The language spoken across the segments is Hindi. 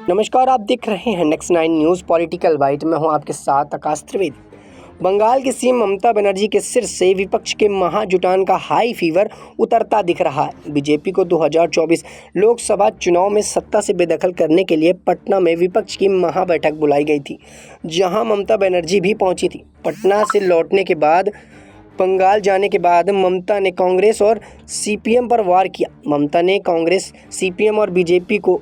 नमस्कार, आप देख रहे हैं नेक्स्ट 9 न्यूज़ पॉलिटिकल बाइट। मैं हूं आपके साथ आकाश त्रिवेदी। बंगाल की सीएम ममता बनर्जी के सिर से विपक्ष के महाजुटान का हाई फीवर उतरता दिख रहा है। बीजेपी को 2024 लोकसभा चुनाव में सत्ता से बेदखल करने के लिए पटना में विपक्ष की महाबैठक बुलाई गई थी, जहां ममता बनर्जी भी पहुंची थी। पटना से लौटने के बाद बंगाल जाने के बाद ममता ने कांग्रेस और सीपीएम पर वार किया। ममता ने कांग्रेस, सीपीएम और बीजेपी को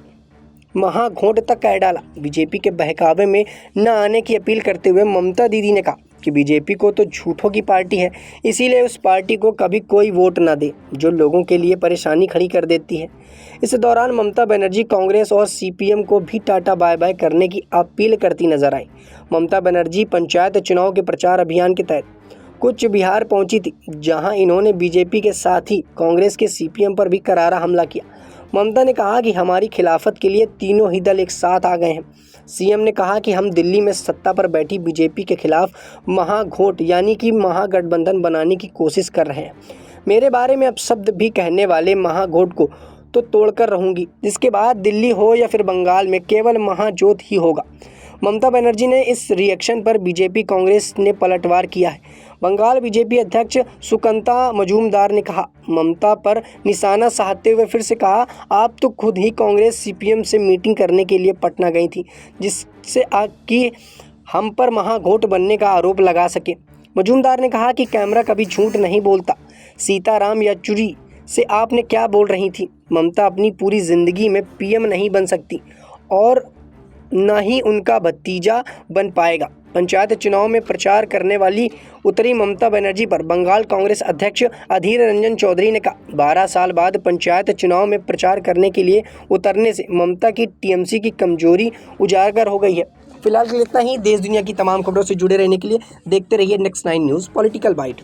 महाघोट तक कह डाला। बीजेपी के बहकावे में न आने की अपील करते हुए ममता दीदी ने कहा कि बीजेपी को तो झूठों की पार्टी है, इसीलिए उस पार्टी को कभी कोई वोट ना दे जो लोगों के लिए परेशानी खड़ी कर देती है। इस दौरान ममता बनर्जी कांग्रेस और सीपीएम को भी टाटा बाय बाय करने की अपील करती नजर आई। ममता बनर्जी पंचायत चुनाव के प्रचार अभियान के तहत कुछ बिहार पहुंची थी, जहां इन्होंने बीजेपी के साथ ही कांग्रेस के सीपीएम पर भी करारा हमला किया। ममता ने कहा कि हमारी खिलाफत के लिए तीनों ही दल एक साथ आ गए हैं। सीएम ने कहा कि हम दिल्ली में सत्ता पर बैठी बीजेपी के खिलाफ महाघोट यानी कि महागठबंधन बनाने की कोशिश कर रहे हैं। मेरे बारे में अपशब्द भी कहने वाले महाघोट को तो तोड़कर रहूंगी। इसके बाद दिल्ली हो या फिर बंगाल में केवल महाजोत ही होगा। ममता बनर्जी ने इस रिएक्शन पर बीजेपी कांग्रेस ने पलटवार किया है। बंगाल बीजेपी अध्यक्ष सुकंता मजूमदार ने कहा, ममता पर निशाना साधते हुए फिर से कहा, आप तो खुद ही कांग्रेस सीपीएम से मीटिंग करने के लिए पटना गई थी, जिससे कि हम पर महाघोट बनने का आरोप लगा सके। मजूमदार ने कहा कि कैमरा कभी झूठ नहीं बोलता। सीताराम येचुरी से आपने क्या बोल रही थी? ममता अपनी पूरी जिंदगी में पीएम नहीं बन सकती और न ही उनका भतीजा बन पाएगा। पंचायत चुनाव में प्रचार करने वाली उतरी ममता बनर्जी पर बंगाल कांग्रेस अध्यक्ष अधीर रंजन चौधरी ने कहा, 12 साल बाद पंचायत चुनाव में प्रचार करने के लिए उतरने से ममता की टीएमसी की कमजोरी उजागर हो गई है। फिलहाल के लिए इतना ही। देश दुनिया की तमाम खबरों से जुड़े रहने के लिए देखते रहिए नेक्स्ट 9 न्यूज़ पॉलिटिकल बाइट।